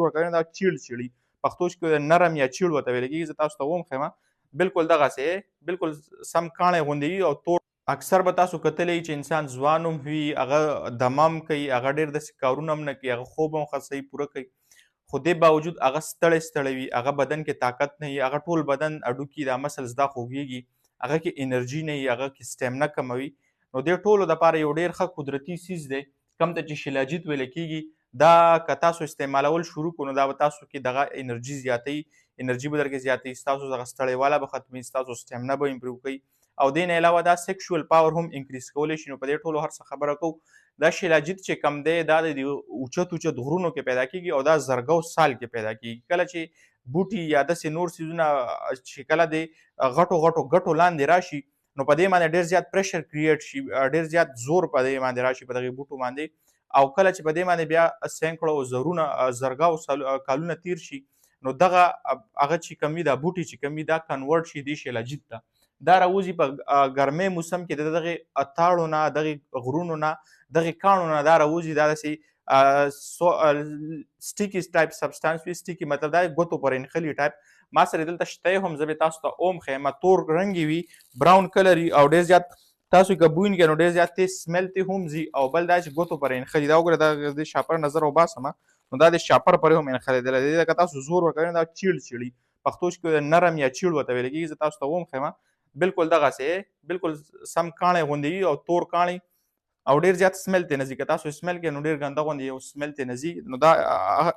ورکوي دا چیړ چیړي پښتو کې نرم یا چیړ ورته ویل کېږي. زه تاسو ته ووایم ښیمه بالکل دغسې بالکل سم کاڼی غوندې وي او تور. اکثر به تاسو کتلی چې انسان ځوان هم وي هغه دمم کوي هغه ډېر داسې کارونه هم نه کوي هغه خوب هم ښه صحیح پوره کوي خو دې باوجود هغه ستړی ستړی وي هغه بدن کې طاقت نه وي هغه ټول بدن هډوکي دا مسلز دا خوږېږي هغه کې انرژي نه وي هغه کې سټیمنا کموي. نو دې ټولو دپاره یو ډېر ښه قدرتي څیز دی کوم ته چې شیلاجیت ویل کېږي دا که تاسو استعمالول شروع کړو نو دا به تاسو کې دغه انرژي زیاتوي انرژي به درکې زیاتوي ستاسو دغه ستړیواله به ختموي ستاسو سټیمنا به امپروو کوي او دې نه علاوه دا سیکشوال پاور هم انکریز کولی شي. نو په دې ټولو هر څه خبره کوو دا شیلاجیت چې کم دی دا د اوچت اوچت غرونو کې پیدا کېږي او دا زرګو سال کې پیدا کېږي. کله چې بوټي یا داسې نور څیزونه چې کله د غټو غټو ګټو لاندې راشي نو په دې باندې ډېر زیات پریشر کریټ شي ډېر زیات زور په دې باندې راشي په دغې بوټو باندې او کله چې په دې باندې بیا سینکړو زرونه زرګاو کالونه تیر شي نو دغه هغه چې کم وي دا بوټي چې کم وي دا کنورټ شي دې شیلاجیت ته دا راوځي په ګرمۍ موسم کې د دغې اتاړو نه دغې غرونو نه دغې کاڼو نه دا راوځي دا داسې سټیکي ټایپ سبسټانس وي سټیکي مطلب دا ګوتو پورې نښلي ټایپ ما سره دلته شته هم زه به تاسو ته اوم ښیم تور رنګې وي براون کلر وي او ډېر زیات تاسو که بوی کوئ نو ډېر زیات تیز سمیل ترې هم ځي او بل دا چې ګوتو پورې نښلي دا وګوره دا د شاپر نظر وباسم نو دا د شاپر پورې هم نښلېدلی دی دې که تاسو زور ورکوئ دا چیړ چیړي پښتو کې نرم یا چیړ ورته ویل کېږي زه تاسو ته ووایم ښیمه بالکل دغسې بالکل سم کاڼی غوندې وي او تور کاڼی او ډېر زیات سمیل ترې نه ځي که تاسو سمیل کوئ نو ډېر ګنده غوندې یو سمیل ترې نه ځي نو دا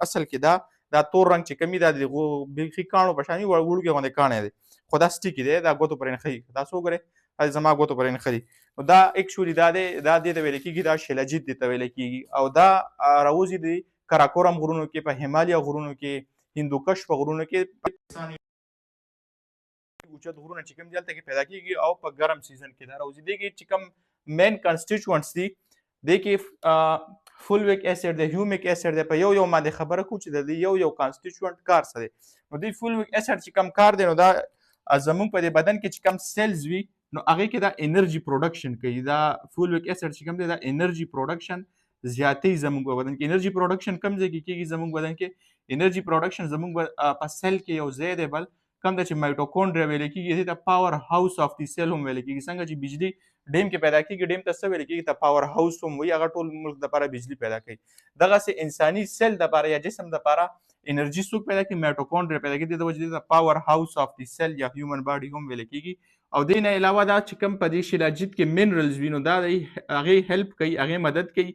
اصل کې دا تور رنګ چې کوم وي دا د بیخي کاڼو په شان وي وړوکی غوندې کاڼی دی خو دا سټیکي دی دا ګوتو پورې نښلي تاسو وګورئ زما ګوتو پورې نښلي نو دا ایکچولي دا دی دا دې ته ویل کېږي دا شیلاجیت دې ته ویل کېږي او دا راوځي د کراکورم غرونو کې په هیمالیا غرونو کې هندوکش په غرونو کې اوچت غرونه چې کوم دي هلته کې پیدا کېږي او په ګرم سیزن کې دا راوځي دې کې چې کوم مین کنسټیچوئنټس دي دې کې فولویک اسید دی هیومیک اسید دی په یو باندې خبره کوو چې د دې یو کنسټیچوئنټ کار څه دی نو دې فولویک اسید چې کوم کار دی نو دا زموږ په دې بدن کې چې کوم سیلز وي نو هغې کې دا انرژي پروډکشن کوي دا فولویک اسید چې کوم دی دا انرژي پروډکشن زیاتوي زموږ په بدن کې انرژي پروډکشن کوم ځای کې کېږي زموږ بدن کې انرژي پروډکشن زموږ په سیل کې یو ځای دی بل کوم ته چې مایټوکونډریا ویل کېږي دې ته پاور هاوس اف دی سیل هم ویل کېږي څنګه چې بجلي ډیم کې پیدا کېږي ډیم ته څه ویل کېږي ته پاور هاوس هم وایي هغه ټول ملک دپاره بجلي پیدا کوي دغسې انساني سیل دپاره یا جسم دپاره انرژي څوک پیدا کوي مایټوکونډریا پیدا کوي د وجې دې ته پاور هاوس اف دی سیل یا هیومن باډي هم ویل کېږي او دې نه علاوه دا چې کوم په دې شیلاجیت کې منرلز وي نو دا هغې هیلپ کوي هغې مدد کوي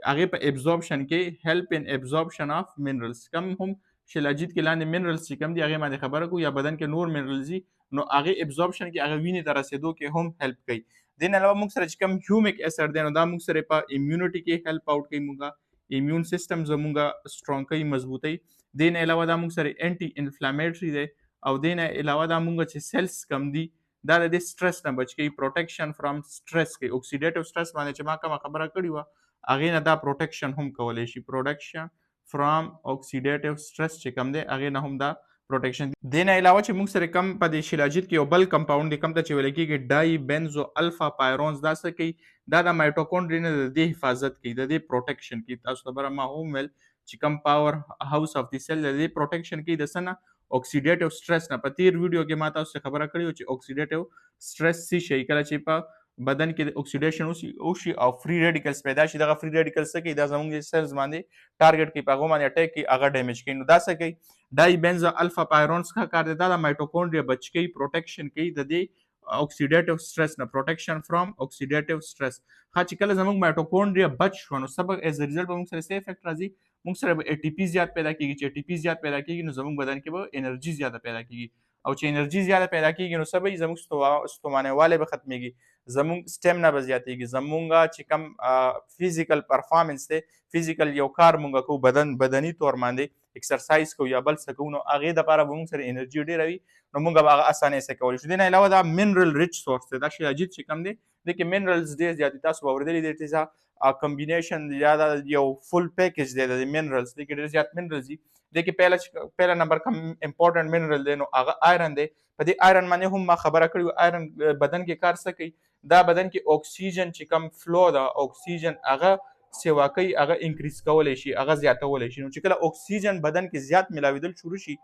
هغې په ابزوربشن کې هیلپ ان ابزوربشن اف منرلز کم هم شیلاجیت کې لاندې منرلز چې کوم دي هغې باندې خبره کوو یا بدن کې نور منرلز وي نو هغې ابزوربشن کې هغه وینې ته رسېدو کې هم هیلپ کوي دې نه علاوه موږ سره چې کوم هیومیک اسید دی نو دا موږ سره په امیونټي کې هیلپ آوټ کوي موږ امیون سیسټم زموږ سټرانګ کوي مضبوطوي دې نه علاوه دا موږ سره انټي انفلامیټري دی او دې نه علاوه دا موږ چې سیلز کم دي دا د دې سټرس نه بچ کوي پروټیکشن فرام سټرس کوي اوکسیډیټیو سټرس باندې چې ما کومه خبره کړې وه هغې نه دا پروټیکشن هم کولی شي پروډکشن فرام اوکسیډیټیو سټرس چې کوم دی هغې نه هم دا پروټیکشن دې نه علاوه چې موږ سره کم په دې شیلاجیت کې یو بل کمپاونډ دی کوم ته چې ویل کېږي ډای بینزو الفا پایرونز دا څه کوي دا د مایټوکونډري نه د دې حفاظت کوي د دې پروټیکشن کوي تاسو خبره ما هم ویل چې کم پاور هاوس اف دی سیل د دې پروټیکشن کوي د څه نه اوکسیډیټیو سټرس نه په تیر ویډیو کې ما تاسو ته خبره کړې وه چې اوکسیډیټیو سټرس څه شي کله چې په بدن کې د اوکسیډیشن وشي او فری ریډیکلز پیدا شي دغه فری ریډیکلز څه کوي دا زموږ سیلز باندې ټارګټ کوي په هغو باندې اټیک کوي هغه ډیمیج کوي نو دا څه کوي ډای بینزو الفا پایرونز ښه کار دی دا د مایټوکونډریا بچ کوي پروټیکشن کوي د دې اوکسیډیټیو سټرس نه پروټیکشن فرام اوکسیډیټیو سټرس ښه چې کله زموږ مایټوکونډریا بچ شو نو سبق ایز ا ریزلټ به موږ سره څه افیکټ راځي موږ سره به اټي پي زیات پیدا کېږي چې اټي پي زیات پیدا کېږي نو زموږ بدن کې به انرژي زیاته پیدا کېږي او چې انرژي زیاته پیدا کېږي نو څه به زموږ ستومانیوالی به ختمېږي زموږ سټیمنا به زیاتېږي زموږ چې کوم فزیکل پرفارمنس دی فزیکل یو کار مونږ کوو بدني طور باندې ایکسرسایز کوو یا بل څه کوو نو هغې دپاره به مونږ سره انرژي ډېره وي نو مونږ به هغه اسانۍ سره کولی شو دې نه علاوه دا منرل ریچ سورس دی دا شیلاجیت چې کوم دی دې کې منرلز ډېر زیات دي تاسو به اورېدلي دی چې کمبینیشن یا دا یو فل پیکج دی د منرلز دې کې ډېر زیات منرلز دي دې کې پهله نمبر کوم امپورټنټ منرل دی نو هغه آیرن دی په دې آیرن باندې هم ما خبره کړې وه آیرن بدن کې کار څه کوي دا بدن کې اکسیجن چې کوم فلو ده اکسیجن هغه سیوا کوي هغه انکریز کولی شي، هغه زیاتولی شي. نو چې کله اکسیجن بدن کې زیات ملاوېدل شروع شي،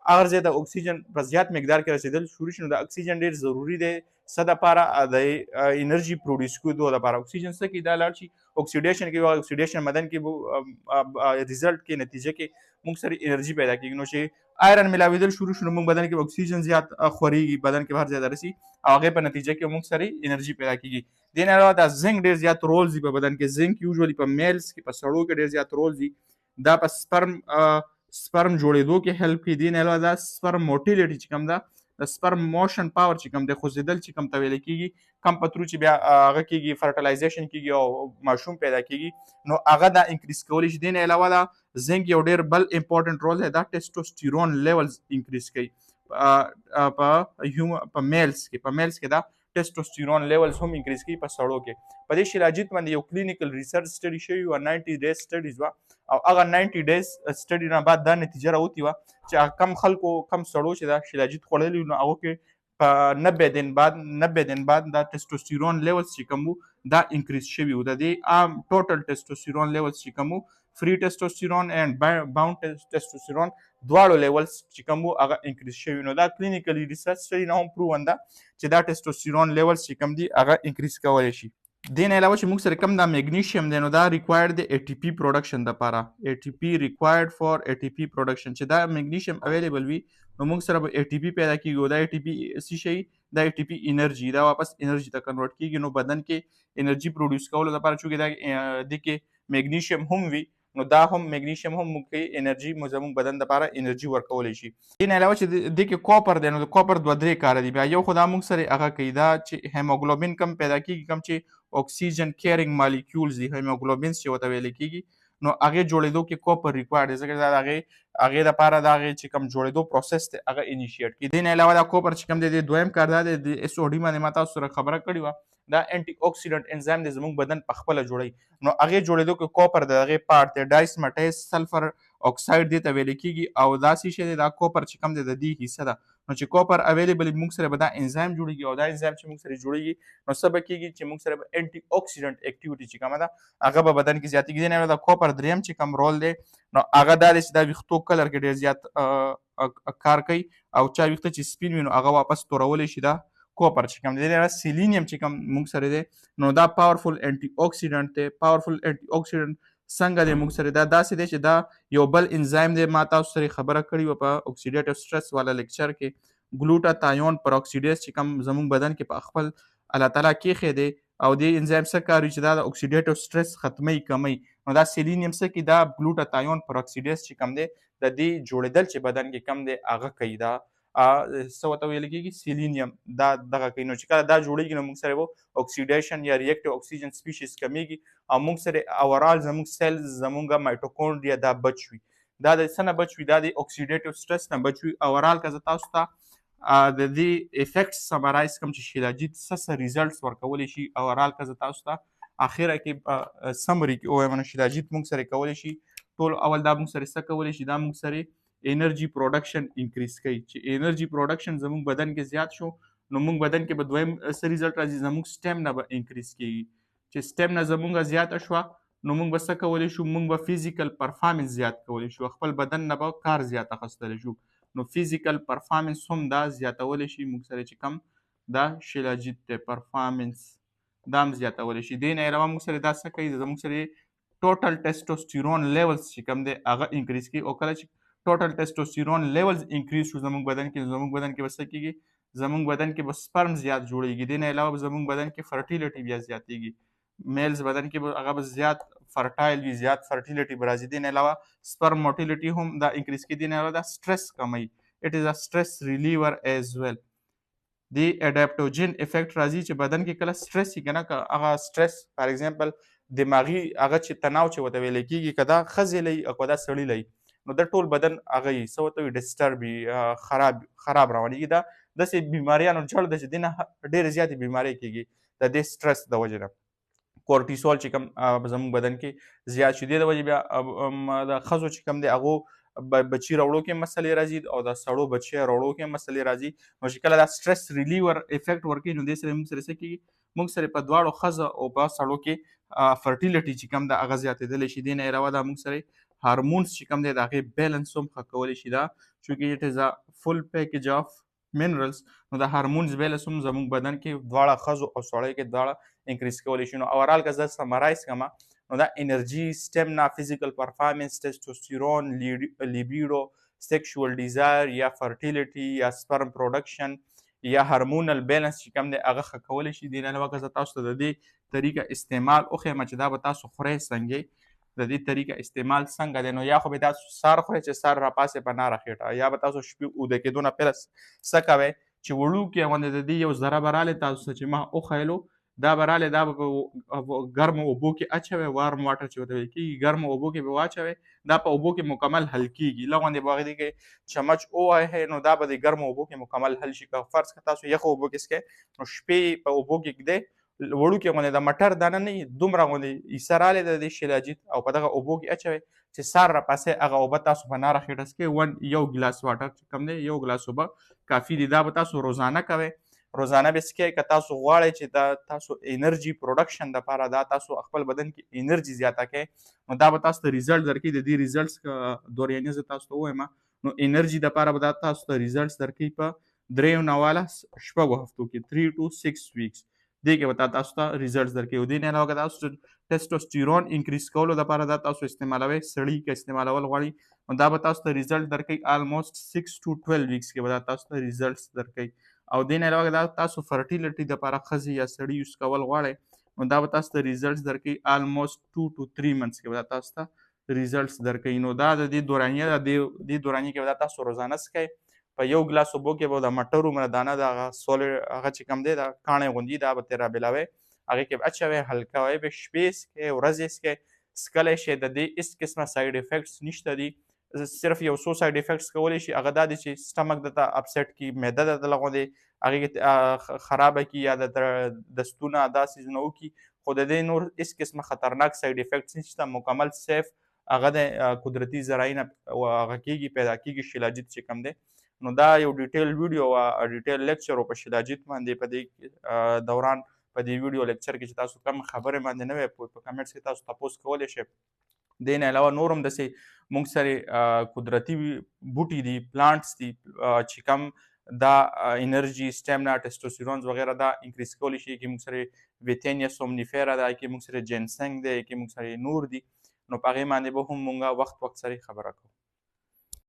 هغه ځای ته اکسیجن په زیات مقدار کې رسېدل شروع شي، نو د اکسیجن ډېر ضروري دی څه دپاره؟ د انرژي پروډیوس کېدو دپاره. اکسیجن څه کوي؟ دا لاړ شي اکسیډیشن کوي، او اکسیډیشن بدن کې ریزلټ کې نتیجه کې موږ سره انرژي پیدا کېږي. نو چې آیرن ملاوېدل شروع شو، نو موږ بدن کې اکسیجن زیات خورېږي، بدن کې هر ځای ته رسي، او هغې په نتیجه کې موږ سره انرژي پیدا کېږي. دې نه علاوه دا زنک ډېر زیات رولز دي په بدن کې. زنک یوزولي په میلز کې، په سړو کې ډېر زیات رولز دي. دا په سپرم جوړېدو کې هیلپ کوي. دې نه علاوه دا سپرم موټیلیټي چې کوم ده، د سپرم موشن پاور چې کوم دی، خوځېدل چې کوم ته ویل کېږي، کم په ترو چې بیا هغه کېږي فرټیلایزیشن کېږي او ماشوم پیدا کېږي، نو هغه دا انکریز کولی شي. دې نه علاوه دا زنک یو ډېر بل امپورټنټ رول دی، دا ټیسټوسټیرون لیولز انکریز کوي په میلز کې دا ټیسټوسټیرون لیولز هم انکریز کوي په سړو کې. په دې شیلاجیت باندې یو کلینیکل ریسرچ سټډي شوی و، 90 ډیز سټډیز وه، او هغه 90 ډیز سټډي نه بعد دا نتیجه راوتې وه چې کم خلکو کم سړو چې دا شیلاجیت خوړلی نو هغو کې په 90 دن بعد دا ټیسټوسټیرون لیولز چې کوم وو دا انکریز شوي وو. د دې عام ټوټل ټیسټوسټیرون لیولز چې کوم وو، فری ټیسټوسټیرون اینډ باونډ ټیسټوسټیرون دواړو لیولز چې کوم وو هغه انکریز شوي. نو دا کلینیکلی ریسرچ سټډي نه هم پروون ده چې دا ټیسټوسټیرون لیولز چې کوم دي هغه انکریز کولی شي. دې نه علاوه چې موږ سره کوم دا میګنیشیم دی، نو دا ریکوایرډ دی اے ټي پي پروډکشن دپاره. اے ټي پي ریکوایرډ فار اے ټي پي پروډکشن. چې دا میګنیشیم اویلیبل وي نو موږ سره به اے ټي پي پیدا کېږي، او دا اے ټي پي څه شی؟ دا اے ټي پي انرژي، دا واپس انرژي ته کنورټ کېږي. نو بدن کې انرژي پروډیوس کولو لپاره چونکې دا دې کې میګنیشیم هم وي، نو دا هم میګنیشیم هم موږ کې انرژي زموږ بدن دپاره انرژي ورکولی شي. دې نه علاوه چې دې کې کوپر دی، نو د کوپر 2-3 کاره دي. بیا یو خو دا موږ سره هغه کوي، دا چې هیموګلوبین کم پیدا کېږي، کم چې اکسیجن کیرینګ مالیکولز دي، هیموګلوبینز چې ورته ویل کېږي، نو هغې جوړېدو کې کوپر ریکوایرډ دی، ځکه چې دا د هغې دپاره د هغې چې کوم جوړېدو پروسس دی هغه انیشیټ کړي. دې نه علاوه دا کوپر چې کوم دی د دویم کار دا دی، د اس او ډي باندې ما تاسو سره خبره کړې وه، دا انټي اوکسیډنټ انزایم دی، زموږ بدن په خپله جوړوي. نو هغې جوړېدو کې کوپر د هغې پارټ دی، ډایسمټایز سلفر اکساید دې ته ویل کېږي، او دا څه شی دی، دا کوپر چې کوم دی د دې حصه ده. نو چې کوپر اویلیبل موږ سره به دا انزایم جوړېږي، او دا انزایم چې موږ سره جوړېږي نو څه به کېږي چې موږ سره به انټي اوکسیډنټ اکټیویټي چې کومه ده هغه به بدن کې زیاتېږي. دې نه علاوه د کوپر دریم چې کوم رول دی نو هغه دا دی چې دا ویښتو کلر کې ډېر زیات کار کوي، او چا ویښته چې سپین وي نو هغه واپس تورولی شي، دا کوپر چې کوم دی. دې نه علاوه سیلینیم چې کوم موږ سره دی نو دا پاورفل انټي اوکسیډنټ دی. پاورفل انټي اوکسیډنټ څنګه دی موږ سره؟ دا داسې دی چې دا یو بل انزایم دی، ما تاسو سره خبره کړې وه په اوکسیډیټیو سټرس والا لیکچر کې. ګلوټاتایون پر اکسیډیز چې کوم زموږ بدن کې په خپل الله تعالی کېښی دی، او دې انزایم څه کار وي چې دا د اوکسیډیټیو سټرس ختموي، کموي. نو دا سیلینیم څه کوي؟ دا ګلوټاتایون پر اکسیډیز چې کوم دی د دې جوړېدل چې بدن کې کم دی هغه کوي. دا څه ورته ویل کېږي؟ سیلینیم. دا دغه کوي. نو چې کله دا جوړېږي نو موږ سره به اوکسیډیشن یا ریاکټیو اوکسیجن سپیشیز کمیږي، او موږ سره اوورال زموږ سیلز زموږ مایټوکونډریا دا بچ وي. دا د څه نه بچ وي؟ دا د اوکسیډیټیو سټرس نه بچ وي. اوورال که زه تاسو ته د دې افیکټس سمرایز کړم چې شیلاجیت څه ریزلټس ورکولی شي، اوورال که زه تاسو ته اخره کې سمري کې ووایم نو شیلاجیت موږ سره کولی شي ټول اول دا موږ سره څه کولی شي؟ دا موږ سره انرژي پروډکشن انکریز کوي. چې انرژي پروډکشن زموږ بدن کې زیات شو نو موږ بدن کې به دویم څه ریزلټ راځي؟ زموږ سټیمنا به انکریز کېږي. چې سټیمنا زموږ زیاته شوه نو موږ به څه کولی شو؟ موږ به فزیکل پرفارمنس زیات کولی شو، خپل بدن نه به کار زیات اخیستلی شو. نو فزیکل پرفارمنس هم دا زیاتولی شي موږ سره چې کوم دا شیلاجیت دی، پرفارمنس دا هم زیاتولی شي. دې نه علاوه موږ سره دا څه کوي؟ زموږ سره ټوټل ټیسټوسټیرون لیولز چې کوم دی هغه انکریز کوي، او کله چې ټوټل ټیسټوسټیرون لیولز انکریز شو زموږ بدن کې، زموږ بدن کې به څه کېږي؟ زموږ بدن کې به سپرم زیات جوړېږي. دې نه علاوه زموږ بدن کې فرټیلیټي بیا زیاتېږي. میلز بدن کې به هغه به زیات فرټایل وي، زیات فرټیلیټي به راځي. دې نه علاوه سپرم موټیلیټي هم دا انکریز کوي. دې نه علاوه دا سټرس کموي. اټ از ا سټرس ریلیور ایز ویل. د اډاپټوجن افیکټ راځي چې بدن کې کله سټرس وي که نه، که هغه سټرس فار ایگزامپل دماغي هغه چې تناو چې ورته ویلی کېږي، که دا ښځې لري او که دا سړي لري نو د ټول بدن هغه یي څه ورته وي ډسټرب وي، خراب روانېږي. دا داسې بیماریانو جړ ده چې دې نه ډېرې زیاتې بیمارۍ کېږي د دې سټرس د وجې نه. کورټیسول چې کوم زموږ بدن کې زیات شي، دې د وجې بیا د ښځو چې کوم دی هغو بچي راوړو کې مسلې راځي، او د سړو بچي راوړو کې مسلې راځي. نو چې کله دا سټرس ریلیور افیکټ ورکوي نو دې سره موږ سره څه کېږي؟ موږ سره په دواړو ښځه او په سړو کې فرټیلیټي چې کوم ده هغه زیاتېدلی شي. دې نه علاوه دا موږ سره هارمونز چې کوم دی د هغې بیلنس هم ښه کولی شي. دا چونکې اټ از ا فل پیکیج اف منرلز، نو د هارمونز بیلنس هم زموږ بدن کې دواړه ښځو او سړیو کې دواړه انکریز کولی شي. نو اوورال که زه سمرایز کړم نو دا انرژي، سټیمنا، فزیکل پرفارمنس، ټیسټوسټیرون، لیبیډو، سیکشوال ډیزایر یا فرټیلیټي یا سپرم پروډکشن یا هارمونل بیلنس چې کوم دی هغه ښه کولی شي. دې نه علاوه که زه تاسو ته د دې طریقه استعمال وښیم چې دا به تاسو خورئ څنګه، د دې طریقه استعمال څنګه دی، نو یا خو به تاسو سهار خورئ چې سهار راپاسې په ناره خېټه، یا به تاسو شپې اوده کېدو نه پهله څه کوئ چې وړوکې غوندې د دې یو ذره به رالی تاسو ته چې ما وښیلو، دا به رالی، دا به په ګرمو اوبو کې اچوئ، وارم واټر چې ورته ویل کېږي، ګرمو اوبو کې به واچوئ، دا په اوبو کې مکمل حل کېږي. لږ غوندې به هغې کې چمچ ووهئ نو دا به د ګرمو اوبو کې مکمل حل شي. که فرض کړه تاسو یخو اوبو کې څکئ نو شپې په اوبو کې ږدئ، وړوکې غوندې د مټر دانه نه وي دومره غوندې عیسه رالی د دې شیلاجیت او په دغه اوبو کې اچوئ چې سهار راپاسئ هغه اوبه تاسو په ناره خېټه څکئ. یو ګلاس واټر چې کوم دی، یو ګلاس اوبه کافي دي. دا به تاسو روزانه کوئ، روزانه به څکئ. که تاسو غواړئ چې دا تاسو انرژي پروډکشن دپاره دا تاسو خپل بدن کې انرژي زیاته کړئ نو دا به تاسو ته ریزلټ درکوي. د دې ریزلټس دورانیه زه تاسو ته ووایم نو انرژي دپاره به دا تاسو ته ریزلټس درکوي په 3 نه واله 6 هفتو کې 3 to 6 weeks. دې کې به تاسو ته ریزلټس درکوي. دې نه علاوه که تاسو ټیسټوسټیرون انکریز کولو دپاره دا تاسو استعمالوئ، سړي که استعمالول غواړي نو دا به تاسو ته ریزلټ درکوي. آلموسټ 6 to 12 weeks کې به دا تاسو ته ریزلټس درکوي. او دې نه علاوه دا تاسو فرټیلیټي دپاره ښځې یا سړي یوز کول غواړئ نو دا به تاسو ته ریزلټس درکوي. آلموسټ 2 to 3 months کې به دا تاسو ته ریزلټس درکوي. نو دا د دې دورانیه ده، دې دورانیې کې به دا تاسو روزانه څکئ. په یو ګلاس اوبو کې به د مټرو مره دانه د هغه سولډ هغه چې کوم دی د کاڼی غوندي دا به ترې رابېلوئ، هغې کې به اچوئ، حل کوئ به، شپې څکئ، ورځې څکئ، څکلی شئ. د دې هېڅ قسمه ساید افیکټس نشته دي. صرف یو څو ساید افیکټس کولی شي، هغه دا دی چې سټمک درته اپسیټ کړي، معده درته لږ غوندې هغې کې خرابه کړي یا درته دستونه دا څیزونه وکړي، خو د دې نور هېڅ قسمه خطرناک ساید افیکټس نشته. مکمل سیف هغه د قدرتي ذرایي نه هغه کېږي، پیدا کېږي شیلاجیت چې کوم دی. نو دا یو ډیټیل ویډیو او ډیټیل لیکچر و په شیلاجیت باندې. په دې دوران په دې ویډیو لیکچر کې چې تاسو کوم خبرې باندې نه وی په کمنټس کې تاسو تپوس کولی شئ. دې نه علاوه نور هم داسې موږ سره قدرتي بوټي دي، پلانټس دي چې کوم دا انرژي، سټیمنا، ټیسټوسټیرونز وغیره دا انکریز کولی شي. کې موږ سره ویتینیا سومنیفیرا ده، کې موږ سره جینسنګ دی، کې موږ سره نور دي. نو په هغې باندې به هم موږ وخت سره خبره کوو.